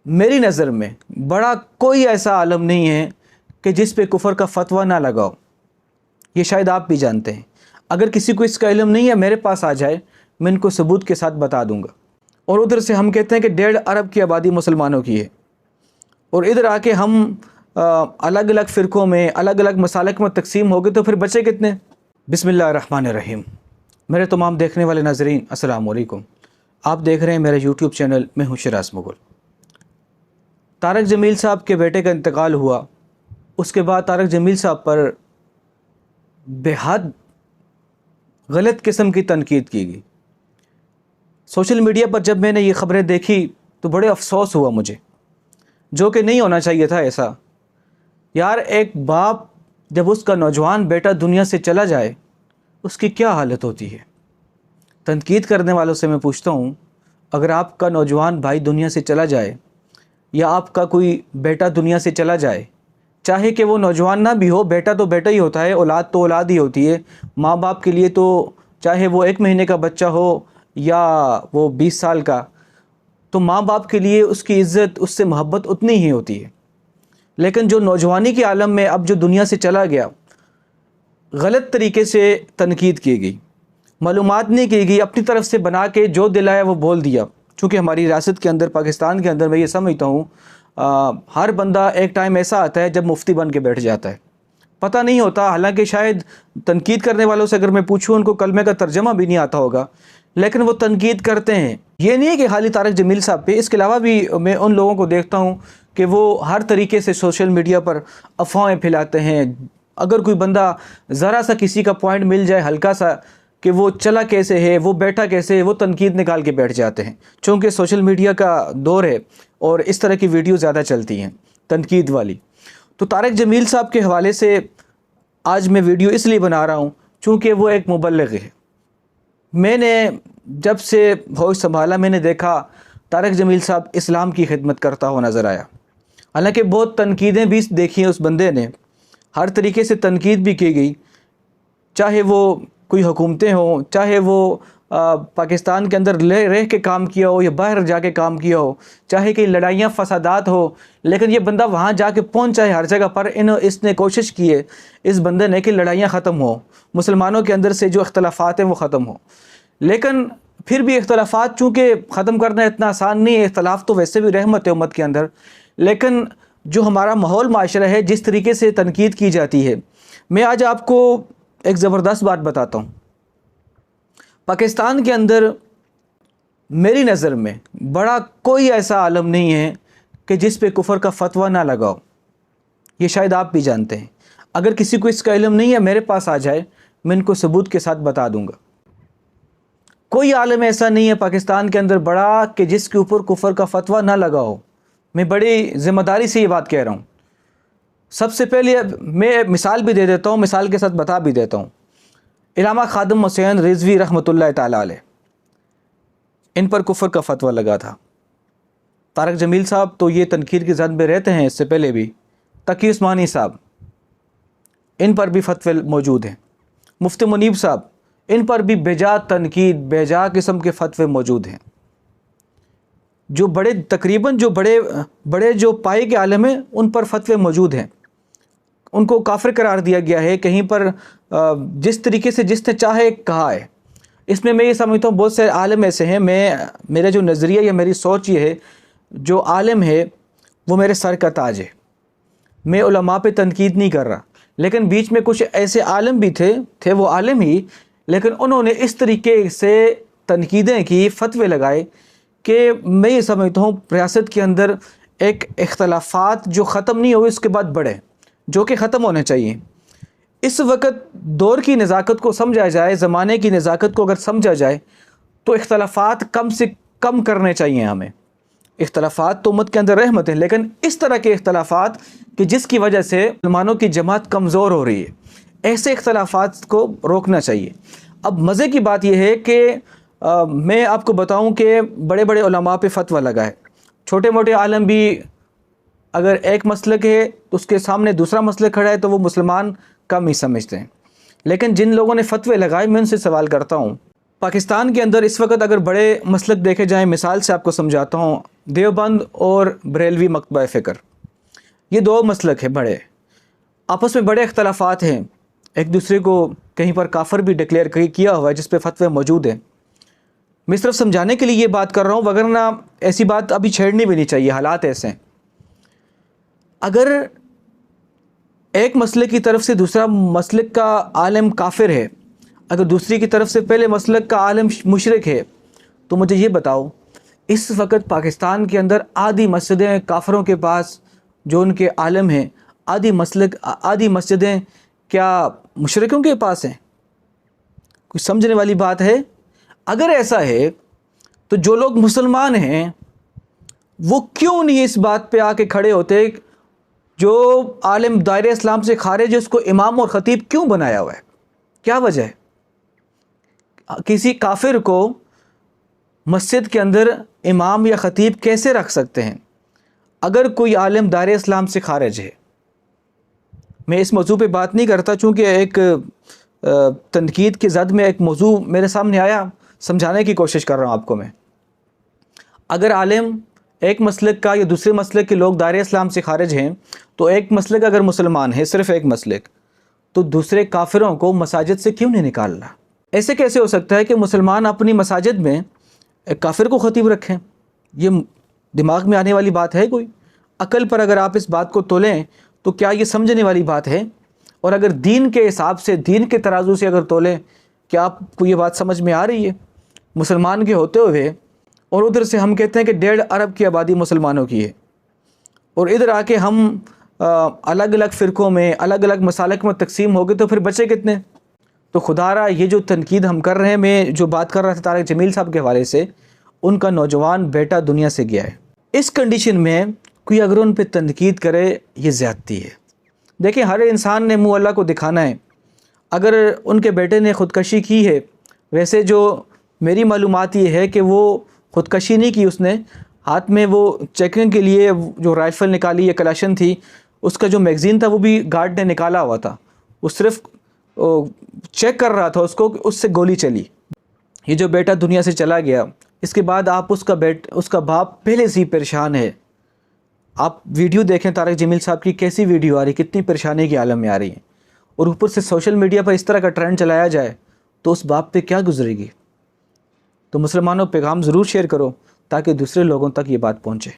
میری نظر میں بڑا کوئی ایسا عالم نہیں ہے کہ جس پہ کفر کا فتویٰ نہ لگاؤ۔ یہ شاید آپ بھی جانتے ہیں۔ اگر کسی کو اس کا علم نہیں ہے میرے پاس آ جائے، میں ان کو ثبوت کے ساتھ بتا دوں گا۔ اور ادھر سے ہم کہتے ہیں کہ 1.5 ارب کی آبادی مسلمانوں کی ہے، اور ادھر آ کے ہم الگ الگ فرقوں میں الگ الگ مسالک میں تقسیم ہو گئے، تو پھر بچے کتنے؟ بسم اللہ الرحمن الرحیم۔ میرے تمام دیکھنے والے ناظرین السلام علیکم۔ آپ دیکھ رہے ہیں میرا یوٹیوب چینل، میں ہوں شراز مغل۔ طارق جمیل صاحب کے بیٹے کا انتقال ہوا، اس کے بعد طارق جمیل صاحب پر بے حد غلط قسم کی تنقید کی گئی۔ سوشل میڈیا پر جب میں نے یہ خبریں دیکھی تو بڑے افسوس ہوا مجھے، جو کہ نہیں ہونا چاہیے تھا ایسا۔ یار ایک باپ جب اس کا نوجوان بیٹا دنیا سے چلا جائے اس کی کیا حالت ہوتی ہے؟ تنقید کرنے والوں سے میں پوچھتا ہوں، اگر آپ کا نوجوان بھائی دنیا سے چلا جائے یا آپ کا کوئی بیٹا دنیا سے چلا جائے، چاہے کہ وہ نوجوان نہ بھی ہو، بیٹا تو بیٹا ہی ہوتا ہے، اولاد تو اولاد ہی ہوتی ہے۔ ماں باپ کے لیے تو چاہے وہ 1 مہینے کا بچہ ہو یا وہ 20 سال کا، تو ماں باپ کے لیے اس کی عزت، اس سے محبت اتنی ہی ہوتی ہے۔ لیکن جو نوجوانی کے عالم میں اب جو دنیا سے چلا گیا، غلط طریقے سے تنقید کی گئی، معلومات نہیں کی گئی، اپنی طرف سے بنا کے جو دلایا وہ بول دیا۔ چونکہ ہماری ریاست کے اندر، پاکستان کے اندر، میں یہ سمجھتا ہوں ہر بندہ ایک ٹائم ایسا آتا ہے جب مفتی بن کے بیٹھ جاتا ہے، پتہ نہیں ہوتا۔ حالانکہ شاید تنقید کرنے والوں سے اگر میں پوچھوں ان کو کلمے کا ترجمہ بھی نہیں آتا ہوگا، لیکن وہ تنقید کرتے ہیں۔ یہ نہیں ہے کہ خالی طارق جمیل صاحب پہ، اس کے علاوہ بھی میں ان لوگوں کو دیکھتا ہوں کہ وہ ہر طریقے سے سوشل میڈیا پر افواہیں پھیلاتے ہیں۔ اگر کوئی بندہ ذرا سا کسی کا پوائنٹ مل جائے ہلکا سا کہ وہ چلا کیسے ہے، وہ بیٹھا کیسے ہے، وہ تنقید نکال کے بیٹھ جاتے ہیں۔ چونکہ سوشل میڈیا کا دور ہے اور اس طرح کی ویڈیو زیادہ چلتی ہیں تنقید والی۔ تو طارق جمیل صاحب کے حوالے سے آج میں ویڈیو اس لیے بنا رہا ہوں چونکہ وہ ایک مبلغ ہے۔ میں نے جب سے ہوش سنبھالا میں نے دیکھا طارق جمیل صاحب اسلام کی خدمت کرتا ہوا نظر آیا۔ حالانکہ بہت تنقیدیں بھی دیکھی ہیں اس بندے نے، ہر طریقے سے تنقید بھی کی گئی، چاہے وہ کوئی حکومتیں ہوں، چاہے وہ پاکستان کے اندر رہ کے کام کیا ہو یا باہر جا کے کام کیا ہو، چاہے کہ لڑائیاں فسادات ہو، لیکن یہ بندہ وہاں جا کے پہنچا ہے ہر جگہ پر۔ اس نے کوشش کی ہے اس بندے نے کہ لڑائیاں ختم ہوں، مسلمانوں کے اندر سے جو اختلافات ہیں وہ ختم ہوں۔ لیکن پھر بھی اختلافات چونکہ ختم کرنا اتنا آسان نہیں ہے، اختلاف تو ویسے بھی رحمت ہے امت کے اندر، لیکن جو ہمارا ماحول معاشرہ ہے، جس طریقے سے تنقید کی جاتی ہے، میں آج آپ کو ایک زبردست بات بتاتا ہوں۔ پاکستان کے اندر میری نظر میں بڑا کوئی ایسا عالم نہیں ہے کہ جس پہ کفر کا فتویٰ نہ لگاؤ۔ یہ شاید آپ بھی جانتے ہیں۔ اگر کسی کو اس کا علم نہیں ہے میرے پاس آ جائے، میں ان کو ثبوت کے ساتھ بتا دوں گا۔ کوئی عالم ایسا نہیں ہے پاکستان کے اندر بڑا کہ جس کے اوپر کفر کا فتویٰ نہ لگاؤ۔ میں بڑی ذمہ داری سے یہ بات کہہ رہا ہوں۔ سب سے پہلے میں مثال بھی دے دیتا ہوں، مثال کے ساتھ بتا بھی دیتا ہوں۔ علامہ خادم حسین رضوی رحمۃ اللہ تعالیٰ علیہ، ان پر کفر کا فتویٰ لگا تھا۔ طارق جمیل صاحب تو یہ تنقید کی زد میں رہتے ہیں، اس سے پہلے بھی تقی عثمانی صاحب، ان پر بھی فتوے موجود ہیں۔ مفتی منیب صاحب، ان پر بھی بے-جا تنقید، بے-جا قسم کے فتوے موجود ہیں۔ جو بڑے تقریباً جو بڑے جو پائے کے عالم ہیں ان پر فتوے موجود ہیں۔ ان کو کافر قرار دیا گیا ہے، کہیں پر جس طریقے سے جس نے چاہے کہا ہے۔ اس میں یہ سمجھتا ہوں بہت سے عالم ایسے ہیں، میرا جو نظریہ یا میری سوچ یہ ہے، جو عالم ہے وہ میرے سر کا تاج ہے۔ میں علماء پہ تنقید نہیں کر رہا، لیکن بیچ میں کچھ ایسے عالم بھی تھے وہ عالم ہی، لیکن انہوں نے اس طریقے سے تنقیدیں کی، فتوے لگائے کہ میں یہ سمجھتا ہوں ریاست کے اندر ایک اختلافات جو ختم نہیں ہوئے اس کے بعد بڑھے، جو کہ ختم ہونے چاہیے۔ اس وقت دور کی نزاکت کو سمجھا جائے، زمانے کی نزاکت کو اگر سمجھا جائے تو اختلافات کم سے کم کرنے چاہیے ہمیں۔ اختلافات تو امت کے اندر رحمت ہے، لیکن اس طرح کے اختلافات کہ جس کی وجہ سے مسلمانوں کی جماعت کمزور ہو رہی ہے، ایسے اختلافات کو روکنا چاہیے۔ اب مزے کی بات یہ ہے کہ میں آپ کو بتاؤں کہ بڑے بڑے علماء پہ فتویٰ لگا ہے، چھوٹے موٹے عالم بھی اگر ایک مسلک ہے تو اس کے سامنے دوسرا مسلک کھڑا ہے تو وہ مسلمان کم ہی سمجھتے ہیں۔ لیکن جن لوگوں نے فتوے لگائے، میں ان سے سوال کرتا ہوں، پاکستان کے اندر اس وقت اگر بڑے مسلک دیکھے جائیں، مثال سے آپ کو سمجھاتا ہوں، دیوبند اور بریلوی مکتبہ فکر، یہ دو مسلک ہیں بڑے، آپس میں بڑے اختلافات ہیں، ایک دوسرے کو کہیں پر کافر بھی ڈکلیئر کیا ہوا ہے، جس پہ فتوے موجود ہیں۔ میں صرف سمجھانے کے لیے یہ بات کر رہا ہوں، وگرنہ ایسی بات ابھی چھیڑنی بھی نہیں چاہیے، حالات ایسے ہیں۔ اگر ایک مسلک کی طرف سے دوسرا مسلک کا عالم کافر ہے، اگر دوسری کی طرف سے پہلے مسلک کا عالم مشرک ہے، تو مجھے یہ بتاؤ، اس وقت پاکستان کے اندر آدھی مسجدیں کافروں کے پاس جو ان کے عالم ہیں، آدھی مسجدیں کیا مشرکوں کے پاس ہیں؟ کچھ سمجھنے والی بات ہے۔ اگر ایسا ہے تو جو لوگ مسلمان ہیں وہ کیوں نہیں اس بات پہ آ کے کھڑے ہوتے، جو عالم دائرہ اسلام سے خارج ہے اس کو امام اور خطیب کیوں بنایا ہوا ہے؟ کیا وجہ ہے؟ کسی کافر کو مسجد کے اندر امام یا خطیب کیسے رکھ سکتے ہیں اگر کوئی عالم دائرہ اسلام سے خارج ہے؟ میں اس موضوع پہ بات نہیں کرتا، چونکہ ایک تنقید کی زد میں ایک موضوع میرے سامنے آیا، سمجھانے کی کوشش کر رہا ہوں آپ کو میں۔ اگر عالم ایک مسلک کا یا دوسرے مسلک کے لوگ دائرہ اسلام سے خارج ہیں، تو ایک مسلک اگر مسلمان ہے، صرف ایک مسلک، تو دوسرے کافروں کو مساجد سے کیوں نہیں نکالنا؟ ایسے کیسے ہو سکتا ہے کہ مسلمان اپنی مساجد میں ایک کافر کو خطیب رکھیں؟ یہ دماغ میں آنے والی بات ہے کوئی؟ عقل پر اگر آپ اس بات کو تولیں تو کیا یہ سمجھنے والی بات ہے؟ اور اگر دین کے حساب سے، دین کے ترازو سے اگر تولیں، کیا آپ کو یہ بات سمجھ میں آ رہی ہے؟ مسلمان کے ہوتے ہوئے اور ادھر سے ہم کہتے ہیں کہ 1.5 ارب کی آبادی مسلمانوں کی ہے، اور ادھر آ کے ہم الگ الگ فرقوں میں، الگ الگ مسالک میں تقسیم ہو گئے، تو پھر بچے کتنے؟ تو خدا را یہ جو تنقید ہم کر رہے ہیں، میں جو بات کر رہا تھا طارق جمیل صاحب کے حوالے سے، ان کا نوجوان بیٹا دنیا سے گیا ہے۔ اس کنڈیشن میں کوئی اگر ان پہ تنقید کرے، یہ زیادتی ہے۔ دیکھیں، ہر انسان نے منہ اللہ کو دکھانا ہے۔ اگر ان کے بیٹے نے خودکشی کی ہے، ویسے جو میری معلومات یہ ہے کہ وہ خودکشی نہیں کی، اس نے ہاتھ میں وہ چیکنگ کے لیے جو رائفل نکالی یا کلاشن تھی، اس کا جو میگزین تھا وہ بھی گارڈ نے نکالا ہوا تھا، وہ صرف چیک کر رہا تھا اس کو، اس سے گولی چلی۔ یہ جو بیٹا دنیا سے چلا گیا، اس کے بعد آپ اس کا باپ پہلے سے ہی پریشان ہے۔ آپ ویڈیو دیکھیں طارق جمیل صاحب کی، کیسی ویڈیو آ رہی، کتنی پریشانی کے عالم میں آ رہی ہے، اور اوپر سے سوشل میڈیا پر اس طرح کا ٹرینڈ چلایا جائے تو اس باپ پہ کیا گزرے گی؟ تو مسلمانوں پیغام ضرور شیئر کرو تاکہ دوسرے لوگوں تک یہ بات پہنچے۔